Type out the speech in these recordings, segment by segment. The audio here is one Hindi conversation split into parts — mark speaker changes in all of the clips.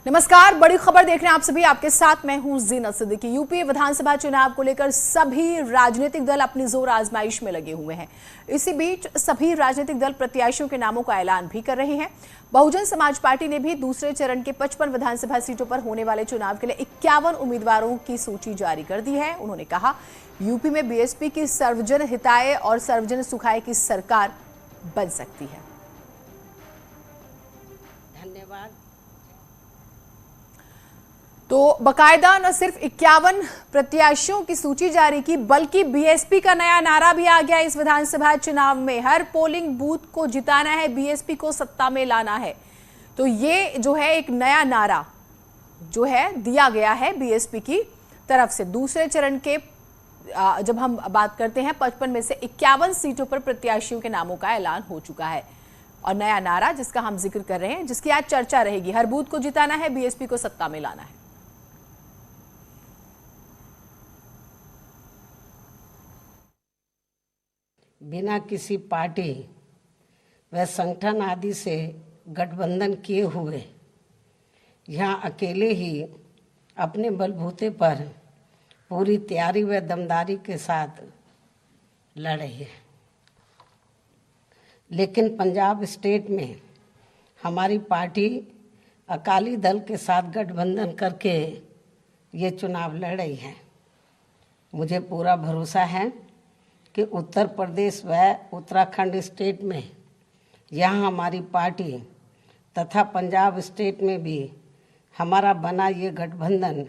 Speaker 1: नमस्कार, बड़ी खबर देख रहे हैं आप सभी। आपके साथ मैं हूं जीनत सिद्दीकी। यूपी विधानसभा चुनाव को लेकर सभी राजनीतिक दल अपनी जोर आजमाइश में लगे हुए हैं। इसी बीच सभी राजनीतिक दल प्रत्याशियों के नामों का ऐलान भी कर रहे हैं। बहुजन समाज पार्टी ने भी दूसरे चरण के 55 विधानसभा सीटों पर होने वाले चुनाव के लिए 51 उम्मीदवारों की सूची जारी कर दी है। उन्होंने कहा, यूपी में बीएसपी की सर्वजन हिताय और सर्वजन सुखाय की सरकार बन सकती है।
Speaker 2: धन्यवाद।
Speaker 1: तो बकायदा न सिर्फ 51 प्रत्याशियों की सूची जारी की, बल्कि बीएसपी का नया नारा भी आ गया इस विधानसभा चुनाव में। हर पोलिंग बूथ को जिताना है, बीएसपी को सत्ता में लाना है। तो ये जो है एक नया नारा जो है दिया गया है बीएसपी की तरफ से। दूसरे चरण के जब हम बात करते हैं 55 में से 51 सीटों पर प्रत्याशियों के नामों का ऐलान हो चुका है। और नया नारा जिसका हम जिक्र कर रहे हैं, जिसकी आज चर्चा रहेगी, हर बूथ को जिताना है, बीएसपी को सत्ता में लाना है।
Speaker 2: बिना किसी पार्टी व संगठन आदि से गठबंधन किए हुए यहाँ अकेले ही अपने बलबूते पर पूरी तैयारी व दमदारी के साथ लड़े हैं। लेकिन पंजाब स्टेट में हमारी पार्टी अकाली दल के साथ गठबंधन करके ये चुनाव लड़ रही है। मुझे पूरा भरोसा है कि उत्तर प्रदेश व उत्तराखंड स्टेट में यहाँ हमारी पार्टी तथा पंजाब स्टेट में भी हमारा बना ये गठबंधन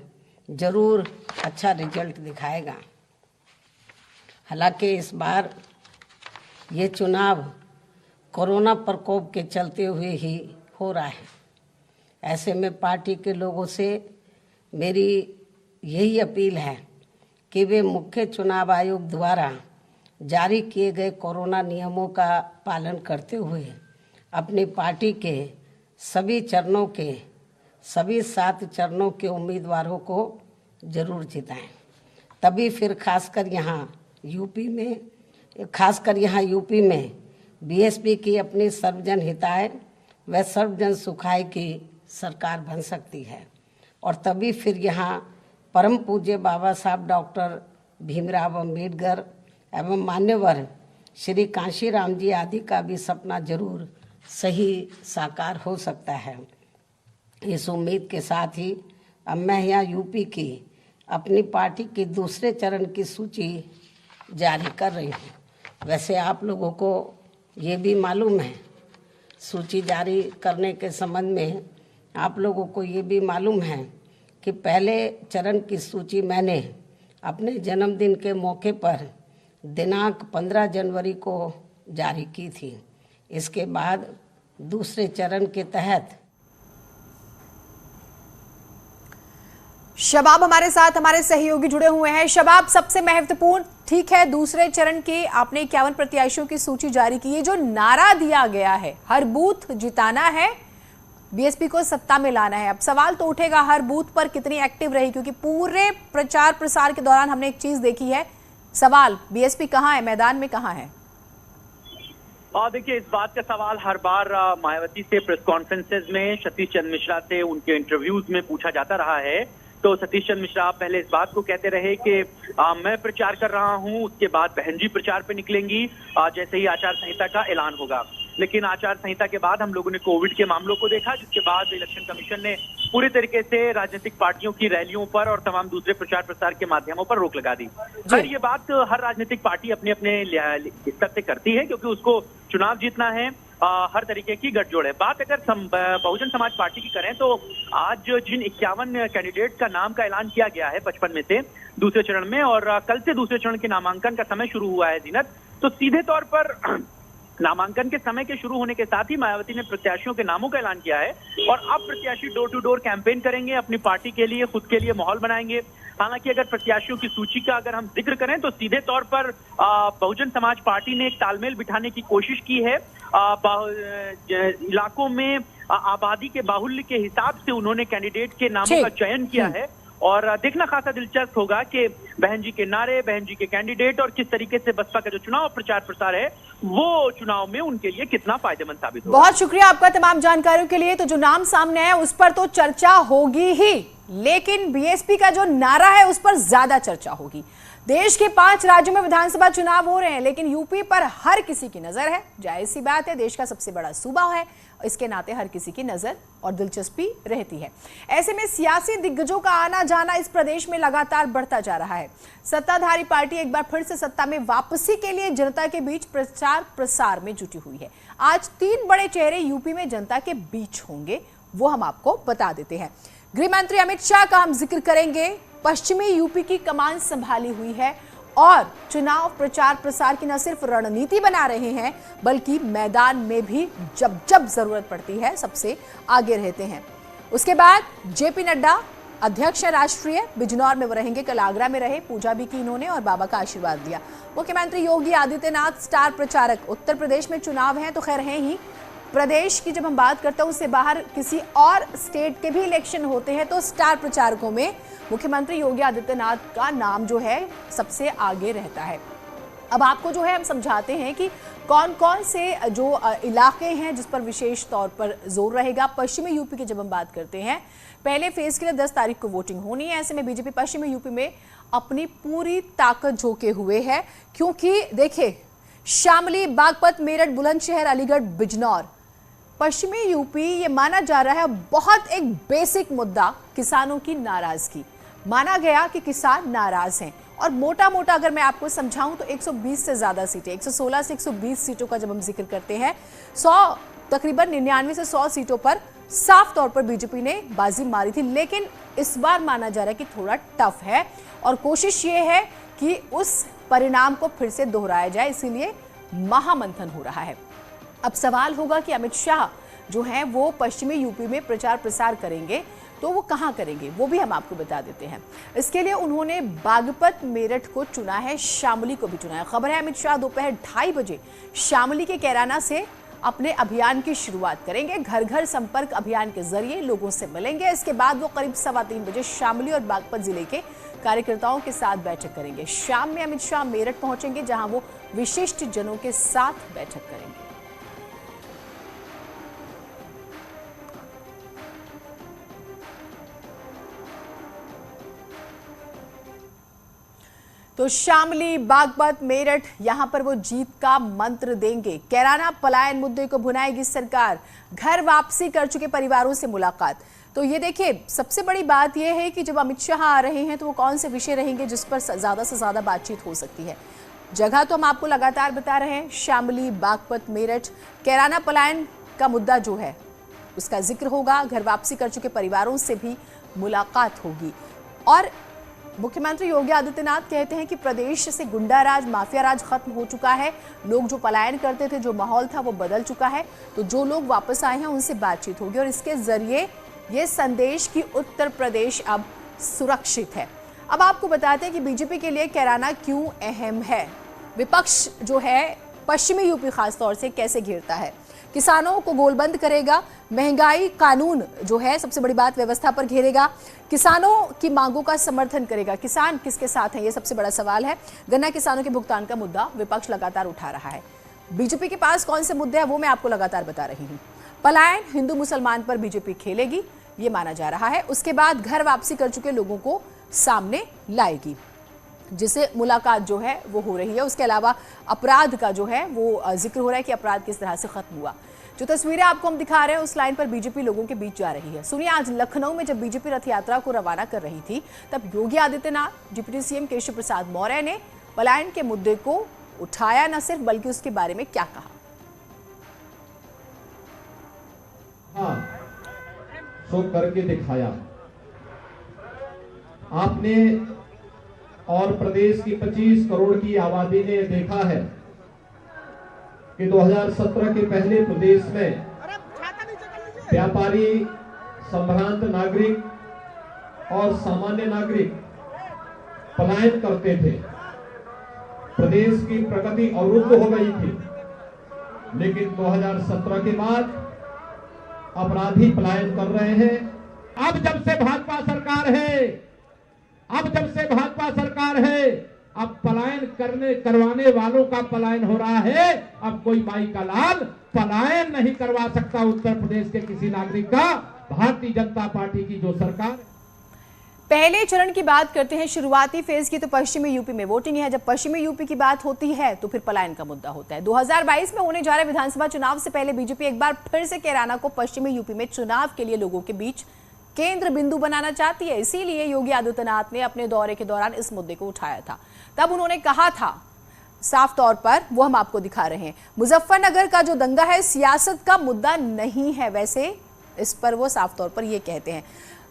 Speaker 2: जरूर अच्छा रिजल्ट दिखाएगा। हालांकि इस बार ये चुनाव कोरोना प्रकोप के चलते हुए ही हो रहा है। ऐसे में पार्टी के लोगों से मेरी यही अपील है कि वे मुख्य चुनाव आयोग द्वारा जारी किए गए कोरोना नियमों का पालन करते हुए अपनी पार्टी के सभी चरणों के सभी 7 चरणों के उम्मीदवारों को जरूर जिताएं। तभी फिर खासकर यहाँ यूपी में बीएसपी की अपनी सर्वजन हिताय व सर्वजन सुखाय की सरकार बन सकती है। और तभी फिर यहाँ परम पूज्य बाबा साहब डॉक्टर भीमराव अम्बेडकर एवं मान्यवर श्री कांशीराम जी आदि का भी सपना जरूर सही साकार हो सकता है। इस उम्मीद के साथ ही अब मैं यहाँ यूपी की अपनी पार्टी की दूसरे चरण की सूची जारी कर रही हूँ। वैसे आप लोगों को ये भी मालूम है, सूची जारी करने के संबंध में आप लोगों को ये भी मालूम है कि पहले चरण की सूची मैंने अपने जन्मदिन के मौके पर दिनांक 15 जनवरी को जारी की थी। इसके बाद दूसरे चरण के तहत
Speaker 1: शबाब हमारे साथ हमारे सहयोगी जुड़े हुए हैं। शबाब, सबसे महत्वपूर्ण, ठीक है, दूसरे चरण की आपने 51 प्रत्याशियों की सूची जारी की है। जो नारा दिया गया है, हर बूथ जिताना है, बीएसपी को सत्ता में लाना है। अब सवाल तो उठेगा, हर बूथ पर कितनी एक्टिव रही, क्योंकि पूरे प्रचार प्रसार के दौरान हमने एक चीज देखी है। सवाल, बीएसपी कहां है, मैदान में कहां है?
Speaker 3: देखिए, इस बात का सवाल हर बार मायावती से प्रेस कॉन्फ्रेंसेज में, सतीश चंद्र मिश्रा से उनके इंटरव्यूज में पूछा जाता रहा है। तो सतीश चंद्र मिश्रा पहले इस बात को कहते रहे कि मैं प्रचार कर रहा हूं, उसके बाद बहन जी प्रचार पे निकलेंगी जैसे ही आचार संहिता का ऐलान होगा। लेकिन आचार संहिता के बाद हम लोगों ने कोविड के मामलों को देखा, जिसके बाद इलेक्शन कमीशन ने पूरी तरीके से राजनीतिक पार्टियों की रैलियों पर और तमाम दूसरे प्रचार प्रसार के माध्यमों पर रोक लगा दी। खैर, ये बात हर राजनीतिक पार्टी अपने अपने स्तर से करती है, क्योंकि उसको चुनाव जीतना है। हर तरीके की गठजोड़ है। बात अगर बहुजन समाज पार्टी की करें तो आज जिन 51 कैंडिडेट का नाम का ऐलान किया गया है 55 में से दूसरे चरण में, और कल से दूसरे चरण के नामांकन का समय शुरू हुआ है जीनत, तो सीधे तौर पर नामांकन के समय के शुरू होने के साथ ही मायावती ने प्रत्याशियों के नामों का ऐलान किया है। और अब प्रत्याशी डोर टू डोर कैंपेन करेंगे, अपनी पार्टी के लिए, खुद के लिए माहौल बनाएंगे। हालांकि अगर प्रत्याशियों की सूची का अगर हम जिक्र करें तो सीधे तौर पर बहुजन समाज पार्टी ने एक तालमेल बिठाने की कोशिश की है। इलाकों में आबादी के बाहुल्य के हिसाब से उन्होंने कैंडिडेट के नामों का चयन किया है और देखना खासा दिलचस्प होगा कि बहन जी के नारे, बहन जी के कैंडिडेट और किस तरीके से बसपा का जो चुनाव प्रचार प्रसार है वो चुनाव में उनके लिए कितना फायदेमंद साबित होगा।
Speaker 1: बहुत शुक्रिया आपका तमाम जानकारियों के लिए। तो जो नाम सामने है उस पर तो चर्चा होगी ही, लेकिन बीएसपी का जो नारा है उस पर ज्यादा चर्चा होगी। देश के 5 राज्यों में विधानसभा चुनाव हो रहे हैं, लेकिन यूपी पर हर किसी की नजर है। जाहिर सी बात है, देश का सबसे बड़ा सूबा है, इसके नाते हर किसी की नजर और दिलचस्पी रहती है। ऐसे में सियासी दिग्गजों का आना जाना इस प्रदेश में लगातार बढ़ता जा रहा है। सत्ताधारी पार्टी एक बार फिर से सत्ता में वापसी के लिए जनता के बीच प्रचार प्रसार में जुटी हुई है। आज 3 बड़े चेहरे यूपी में जनता के बीच होंगे, वो हम आपको बता देते हैं। गृह मंत्री अमित शाह का हम जिक्र करेंगे। पश्चिमी यूपी की कमान संभाली हुई है और चुनाव प्रचार प्रसार की न सिर्फ रणनीति बना रहे हैं, बल्कि मैदान में भी जब जब जरूरत पड़ती है सबसे आगे रहते हैं। उसके बाद जेपी नड्डा अध्यक्ष है राष्ट्रीय, बिजनौर में वो रहेंगे, कल आगरा में रहे, पूजा भी की इन्होंने और बाबा का आशीर्वाद दिया। मुख्यमंत्री योगी आदित्यनाथ स्टार प्रचारक। उत्तर प्रदेश में चुनाव है तो खैर है ही, प्रदेश की जब हम बात करते हैं उससे बाहर किसी और स्टेट के भी इलेक्शन होते हैं तो स्टार प्रचारकों में मुख्यमंत्री योगी आदित्यनाथ का नाम जो है सबसे आगे रहता है। अब आपको जो है हम समझाते हैं कि कौन कौन से जो इलाके हैं जिस पर विशेष तौर पर जोर रहेगा। पश्चिमी यूपी की जब हम बात करते हैं, पहले फेज के लिए 10 तारीख को वोटिंग होनी है। ऐसे में बीजेपी पश्चिमी यूपी में अपनी पूरी ताकत झोंके हुए है, क्योंकि देखिए शामली, बागपत, मेरठ, बुलंदशहर, अलीगढ़, बिजनौर, पश्चिमी यूपी ये माना जा रहा है बहुत एक बेसिक मुद्दा किसानों की नाराजगी। माना गया कि किसान नाराज हैं और मोटा मोटा अगर मैं आपको समझाऊं तो 120 से ज्यादा सीटें, 116 से 120 सीटों का जब हम जिक्र करते हैं, 100 तकरीबन 99 से 100 सीटों पर साफ तौर पर बीजेपी ने बाजी मारी थी। लेकिन इस बार माना जा रहा है कि थोड़ा टफ है और कोशिश ये है कि उस परिणाम को फिर से दोहराया जाए, इसीलिए महामंथन हो रहा है। अब सवाल होगा कि अमित शाह जो हैं वो पश्चिमी यूपी में प्रचार प्रसार करेंगे तो वो कहां करेंगे, वो भी हम आपको बता देते हैं। इसके लिए उन्होंने बागपत, मेरठ को चुना है, शामली को भी चुना है। खबर है अमित शाह दोपहर 2:30 बजे शामली के कैराना से अपने अभियान की शुरुआत करेंगे। घर घर संपर्क अभियान के जरिए लोगों से मिलेंगे। इसके बाद वो करीब 3:15 बजे शामली और बागपत जिले के कार्यकर्ताओं के साथ बैठक करेंगे। शाम में अमित शाह मेरठ पहुंचेंगे, जहां वो विशिष्ट जनों के साथ बैठक करेंगे। तो शामली, बागपत, मेरठ, यहां पर वो जीत का मंत्र देंगे। कैराना पलायन मुद्दे को भुनाएगी सरकार। घर वापसी कर चुके परिवारों से मुलाकात। तो ये देखिए, सबसे बड़ी बात यह है कि जब अमित शाह आ रहे हैं तो वो कौन से विषय रहेंगे जिस पर ज्यादा से ज्यादा बातचीत हो सकती है। जगह तो हम आपको लगातार बता रहे हैं, शामली, बागपत, मेरठ। कैराना पलायन का मुद्दा जो है उसका जिक्र होगा। घर वापसी कर चुके परिवारों से भी मुलाकात होगी। और मुख्यमंत्री योगी आदित्यनाथ कहते हैं कि प्रदेश से गुंडाराज, माफिया राज खत्म हो चुका है। लोग जो पलायन करते थे, जो माहौल था वो बदल चुका है। तो जो लोग वापस आए हैं उनसे बातचीत होगी और इसके जरिए ये संदेश कि उत्तर प्रदेश अब सुरक्षित है। अब आपको बताते हैं कि बीजेपी के लिए कैराना क्यों अहम है। विपक्ष जो है पश्चिमी यूपी खासतौर से कैसे घेरता है, किसानों को गोलबंद करेगा, महंगाई कानून जो है सबसे बड़ी बात व्यवस्था पर घेरेगा, किसानों की मांगों का समर्थन करेगा। किसान किसके साथ है, ये सबसे बड़ा सवाल है। गन्ना किसानों के भुगतान का मुद्दा विपक्ष लगातार उठा रहा है। बीजेपी के पास कौन से मुद्दे हैं वो मैं आपको लगातार बता रही हूँ। पलायन, हिंदू मुसलमान पर बीजेपी खेलेगी, ये माना जा रहा है। उसके बाद घर वापसी कर चुके लोगों को सामने लाएगी, जिसे मुलाकात जो है वो हो रही है। उसके अलावा अपराध का जो है वो जिक्र हो रहा है कि अपराध किस तरह से खत्म हुआ। जो तस्वीरें आपको हम दिखा रहे हैं उस लाइन पर बीजेपी लोगों के बीच जा रही है। सुनिए, आज लखनऊ में जब बीजेपी रथ यात्रा को रवाना कर रही थी तब योगी आदित्यनाथ, डिप्टी सीएम केशव प्रसाद मौर्य ने पलायन के मुद्दे को उठाया, न सिर्फ बल्कि उसके बारे में क्या कहा।
Speaker 4: हाँ, सो करके दिखाया आपने और प्रदेश की 25 करोड़ की आबादी ने देखा है कि 2017 के पहले प्रदेश में व्यापारी, संभ्रांत नागरिक और सामान्य नागरिक पलायन करते थे। प्रदेश की प्रगति अवरुद्ध हो गई थी, लेकिन 2017 के बाद अपराधी पलायन कर रहे हैं। अब जब से भाजपा सरकार है अब जब से भाजपा सरकार है, अब पलायन करवाने वालों का पलायन हो रहा है। अब कोई माई का लाल पलायन नहीं करवा सकता उत्तर प्रदेश के किसी नागरिक का, भारतीय जनता पार्टी की जो सरकार है।
Speaker 1: पहले चरण की बात करते हैं, शुरुआती फेज की, तो पश्चिमी यूपी में वोटिंग है। जब पश्चिमी यूपी की बात होती है तो फिर पलायन का मुद्दा होता है। 2022 में होने जा रहे विधानसभा चुनाव से पहले बीजेपी एक बार फिर से कैराना को पश्चिमी यूपी में चुनाव के लिए लोगों के बीच केंद्र बिंदु बनाना चाहती है। इसीलिए योगी आदित्यनाथ ने अपने दौरे के दौरान इस मुद्दे को उठाया था। तब उन्होंने कहा था साफ तौर पर, वो हम आपको दिखा रहे हैं, मुजफ्फरनगर का जो दंगा है सियासत का मुद्दा नहीं है। वैसे इस पर वो साफ तौर पर ये कहते हैं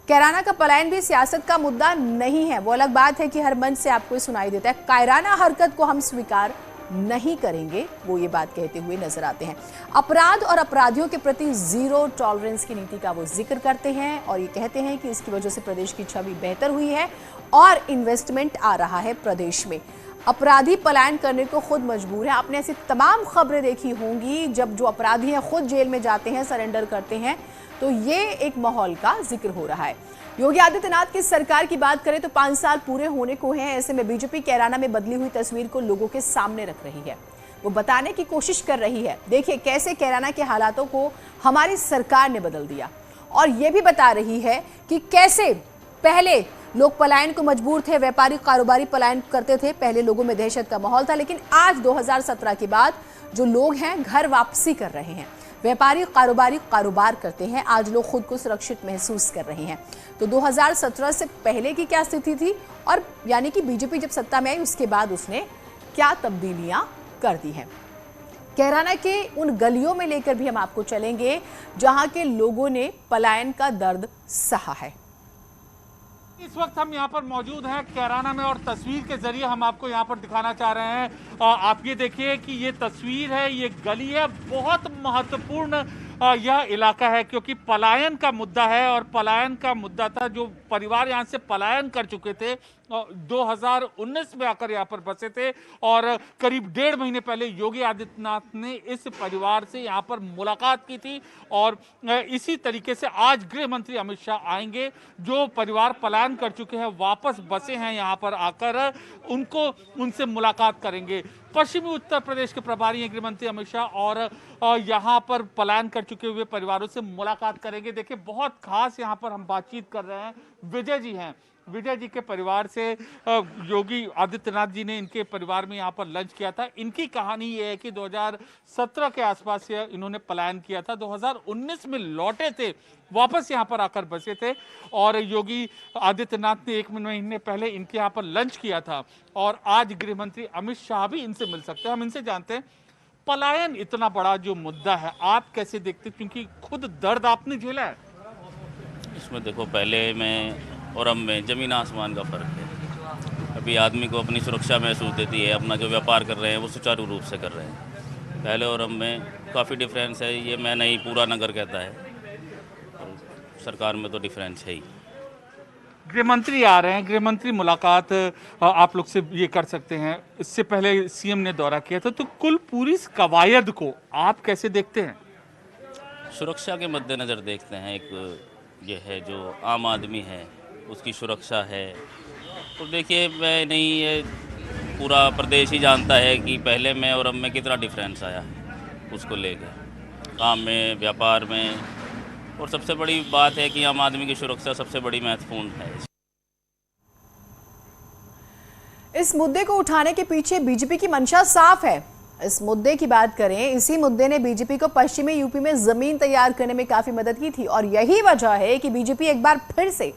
Speaker 1: कैराना का पलायन भी सियासत का मुद्दा नहीं है। वो अलग बात है कि हर मंच से आपको सुनाई देता है कैराना हरकत को हम स्वीकार नहीं करेंगे, वो ये बात कहते हुए नजर आते हैं। अपराध और अपराधियों के प्रति जीरो टॉलरेंस की नीति का वो जिक्र करते हैं और ये कहते हैं कि इसकी वजह से प्रदेश की छवि बेहतर हुई है और इन्वेस्टमेंट आ रहा है प्रदेश में। अपराधी पलायन करने को खुद मजबूर है। आपने ऐसी तमाम खबरें देखी होंगी, जब जो अपराधी हैं खुद जेल में जाते हैं, सरेंडर करते हैं, तो ये एक माहौल का जिक्र हो रहा है। योगी आदित्यनाथ की सरकार की बात करें तो 5 साल पूरे होने को हैं। ऐसे में बीजेपी कैराना में बदली हुई तस्वीर को लोगों के सामने रख रही है, वो बताने की कोशिश कर रही है। देखिए कैसे कैराना के हालातों को हमारी सरकार ने बदल दिया, और ये भी बता रही है कि कैसे पहले लोग पलायन को मजबूर थे, व्यापारी कारोबारी पलायन करते थे, पहले लोगों में दहशत का माहौल था, लेकिन आज 2017 के बाद जो लोग हैं घर वापसी कर रहे हैं, व्यापारी कारोबारी कारोबार करते हैं, आज लोग खुद को सुरक्षित महसूस कर रहे हैं। तो 2017 से पहले की क्या स्थिति थी, और यानी कि बीजेपी जब सत्ता में आई उसके बाद उसने क्या तब्दीलियां कर दी हैं। कैराना के उन गलियों में लेकर भी हम आपको चलेंगे जहां के लोगों ने पलायन का दर्द सहा है।
Speaker 5: इस वक्त हम यहाँ पर मौजूद हैं कैराना में, और तस्वीर के जरिए हम आपको यहाँ पर दिखाना चाह रहे हैं। आप ये देखिए कि ये तस्वीर है, ये गली है, बहुत महत्वपूर्ण यह इलाका है क्योंकि पलायन का मुद्दा है, और पलायन का मुद्दा था जो परिवार यहाँ से पलायन कर चुके थे, 2019 में आकर यहाँ पर बसे थे, और करीब 1.5 महीने पहले योगी आदित्यनाथ ने इस परिवार से यहाँ पर मुलाकात की थी। और इसी तरीके से आज गृह मंत्री अमित शाह आएंगे, जो परिवार पलायन कर चुके हैं, वापस बसे हैं, यहाँ पर आकर उनसे मुलाकात करेंगे। पश्चिमी उत्तर प्रदेश के प्रभारी हैं गृह मंत्री अमित शाह, और यहाँ पर पलायन कर चुके हुए परिवारों से मुलाकात करेंगे। देखिए बहुत खास यहाँ पर हम बातचीत कर रहे हैं, विजय जी हैं, विजय जी के परिवार से योगी आदित्यनाथ जी ने इनके परिवार में यहाँ पर लंच किया था। इनकी कहानी ये है कि 2017 के आसपास से इन्होंने पलायन किया था, 2019 में लौटे थे, वापस यहाँ पर आकर बसे थे, और योगी आदित्यनाथ ने 1 महीने पहले इनके यहाँ पर लंच किया था, और आज गृह मंत्री अमित शाह भी इनसे मिल सकते हैं। हम इनसे जानते हैं पलायन इतना बड़ा जो मुद्दा है आप कैसे देखते, क्योंकि खुद दर्द आपने झेला है
Speaker 6: इसमें। देखो पहले में और अब में ज़मीन आसमान का फ़र्क है। अभी आदमी को अपनी सुरक्षा महसूस देती है, अपना जो व्यापार कर रहे हैं वो सुचारू रूप से कर रहे हैं। पहले और अब में काफ़ी डिफरेंस है, ये मैं नहीं पूरा नगर कहता है, और सरकार में तो डिफरेंस है ही।
Speaker 5: गृह मंत्री आ रहे हैं, गृह मंत्री मुलाकात आप लोग से ये कर सकते हैं, इससे पहले सीएम ने दौरा किया था, तो कुल पूरी कवायद को आप कैसे देखते हैं?
Speaker 6: सुरक्षा के मद्देनज़र देखते हैं। एक ये है जो आम आदमी है उसकी सुरक्षा है, तो देखिए मैं नहीं, ये पूरा प्रदेश ही जानता है कि पहले में और अब में कितना डिफरेंस आया है उसको लेकर, काम में, व्यापार में, और सबसे बड़ी बात है कि आम आदमी की सुरक्षा सबसे बड़ी महत्वपूर्ण है।
Speaker 1: इस मुद्दे को उठाने के पीछे बीजेपी की मंशा साफ है। इस मुद्दे की बात करें, इसी मुद्दे ने बीजेपी को पश्चिमी यूपी में जमीन तैयार करने में काफी मदद की थी, और यही वजह है कि बीजेपी एक बार फिर से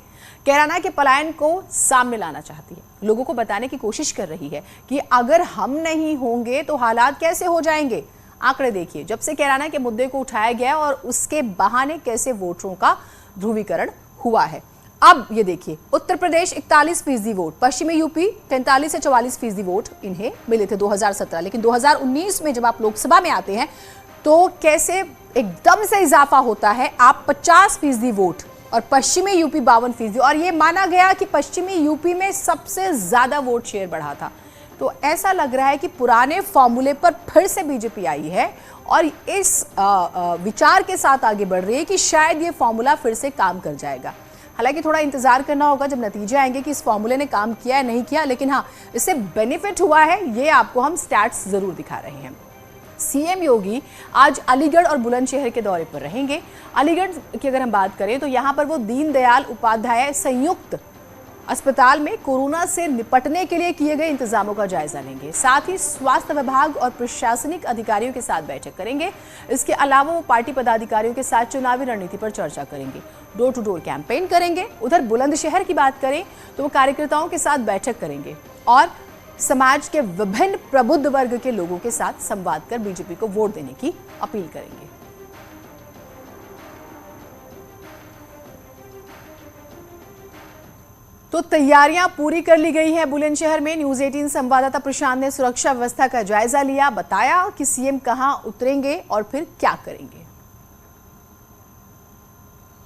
Speaker 1: कैराना के पलायन को सामने लाना चाहती है, लोगों को बताने की कोशिश कर रही है कि अगर हम नहीं होंगे तो हालात कैसे हो जाएंगे। आंकड़े देखिए, जब से कैराना के मुद्दे को उठाया गया और उसके बहाने कैसे वोटरों का ध्रुवीकरण हुआ है। अब ये देखिए, उत्तर प्रदेश 41% वोट, पश्चिमी यूपी 43 से 44% वोट इन्हें मिले थे 2017, लेकिन 2019 में जब आप लोकसभा में आते हैं तो कैसे एकदम से इजाफा होता है। आप 50% वोट और पश्चिमी यूपी 52%, और ये माना गया कि पश्चिमी यूपी में सबसे ज्यादा वोट शेयर बढ़ा था। तो ऐसा लग रहा है कि पुराने फॉर्मूले पर फिर से बीजेपी आई है और इस विचार के साथ आगे बढ़ रही है कि शायद ये फॉर्मूला फिर से काम कर जाएगा। हालांकि थोड़ा इंतजार करना होगा जब नतीजे आएंगे कि इस फॉर्मूले ने काम किया है नहीं किया, लेकिन हाँ, इससे बेनिफिट हुआ है ये आपको हम स्टैट्स जरूर दिखा रहे हैं। सीएम योगी आज अलीगढ़ और बुलंदशहर के दौरे पर रहेंगे। अलीगढ़ की अगर हम बात करें तो यहां पर वो दीनदयाल उपाध्याय संयुक्त अस्पताल में कोरोना से निपटने के लिए किए गए इंतजामों का जायजा लेंगे। साथ ही स्वास्थ्य विभाग और प्रशासनिक अधिकारियों के साथ बैठक करेंगे। इसके अलावा वो पार्टी पदाधिकारियों के साथ चुनावी रणनीति पर चर्चा करेंगे। डोर टू डोर कैंपेन करेंगे। उधर बुलंदशहर की बात करें तो वो कार्यकर्ताओं के साथ बैठक करेंगे और समाज के विभिन्न प्रबुद्ध वर्ग के लोगों के साथ संवाद कर बीजेपी को वोट देने की अपील करेंगे। तो तैयारियां पूरी कर ली गई है बुलंदशहर में। न्यूज़ 18 संवाददाता प्रशांत ने सुरक्षा व्यवस्था का जायजा लिया, बताया कि सीएम कहां उतरेंगे और फिर क्या करेंगे।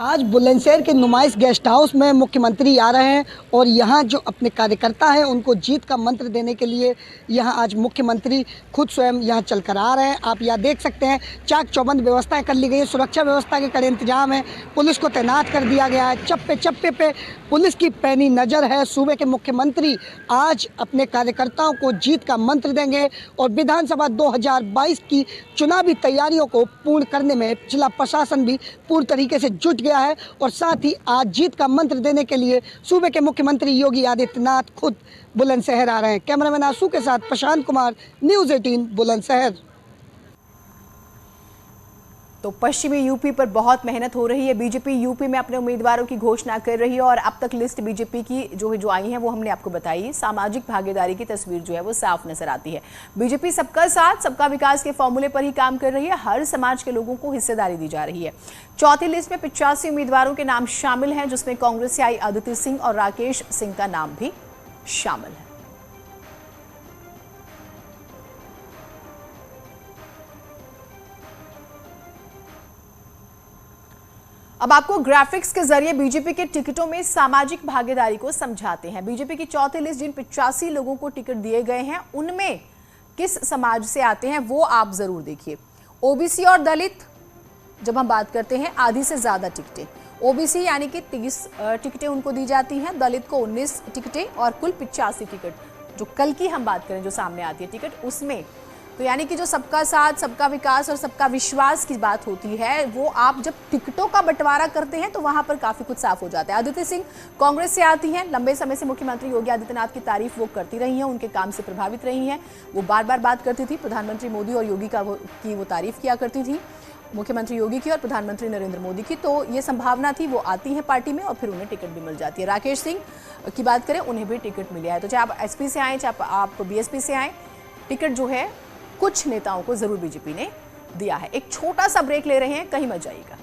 Speaker 7: आज बुलंदशहर के नुमाइश गेस्ट हाउस में मुख्यमंत्री आ रहे हैं और यहाँ जो अपने कार्यकर्ता हैं उनको जीत का मंत्र देने के लिए यहाँ आज मुख्यमंत्री खुद स्वयं यहाँ चलकर आ रहे हैं। आप यहाँ देख सकते हैं चाक चौबंद व्यवस्थाएं कर ली गई है, सुरक्षा व्यवस्था के कड़े इंतजाम है, पुलिस को तैनात कर दिया गया है, चप्पे चप्पे पे पुलिस की पैनी नज़र है। सूबे के मुख्यमंत्री आज अपने कार्यकर्ताओं को जीत का मंत्र देंगे और विधानसभा 2022 की चुनावी तैयारियों को पूर्ण करने में जिला प्रशासन भी पूर्ण तरीके से जुट गया है और साथ ही आज जीत का मंत्र देने के लिए सूबे के मुख्यमंत्री योगी आदित्यनाथ खुद बुलंदशहर आ रहे हैं। कैमरामैन आंसू के साथ प्रशांत कुमार, न्यूज़ 18 बुलंदशहर।
Speaker 1: तो पश्चिमी यूपी पर बहुत मेहनत हो रही है। बीजेपी यूपी में अपने उम्मीदवारों की घोषणा कर रही है और अब तक लिस्ट बीजेपी की जो आई है वो हमने आपको बताई। सामाजिक भागीदारी की तस्वीर जो है वो साफ नजर आती है। बीजेपी सबका साथ सबका विकास के फॉर्मूले पर ही काम कर रही है। हर समाज के लोगों को हिस्सेदारी दी जा रही है। चौथी लिस्ट में 85 उम्मीदवारों के नाम शामिल हैं, जिसमें कांग्रेस से आई आदित्य सिंह और राकेश सिंह का नाम भी शामिल है। अब आपको ग्राफिक्स के जरिए बीजेपी के टिकटों में सामाजिक भागीदारी को समझाते हैं। बीजेपी की चौथी लिस्ट जिन 85 लोगों को टिकट दिए गए हैं उनमें किस समाज से आते हैं वो आप जरूर देखिए। ओबीसी और दलित जब हम बात करते हैं आधी से ज्यादा टिकटें ओबीसी यानी कि 30 टिकटें उनको दी जाती हैं, दलित को 19 टिकटें और कुल 85 टिकट जो कल की हम बात करें जो सामने आती है टिकट उसमें, तो यानी कि जो सबका साथ सबका विकास और सबका विश्वास की बात होती है वो आप जब टिकटों का बंटवारा करते हैं तो वहां पर काफी कुछ साफ हो जाता है। आदित्य सिंह कांग्रेस से आती हैं, लंबे समय से मुख्यमंत्री योगी आदित्यनाथ की तारीफ वो करती रही हैं, उनके काम से प्रभावित रही हैं, वो बार बार बात करती थी प्रधानमंत्री मोदी और योगी की वो तारीफ किया करती थी, मुख्यमंत्री योगी की और प्रधानमंत्री नरेंद्र मोदी की। तो ये संभावना थी वो आती हैं पार्टी में और फिर उन्हें टिकट भी मिल जाती है। राकेश सिंह की बात करें उन्हें भी टिकट मिला है। तो चाहे आप एसपी से आए चाहे आप बीएसपी से आए, टिकट जो है कुछ नेताओं को जरूर बीजेपी ने दिया है। एक छोटा सा ब्रेक ले रहे हैं, कहीं मत जाइएगा।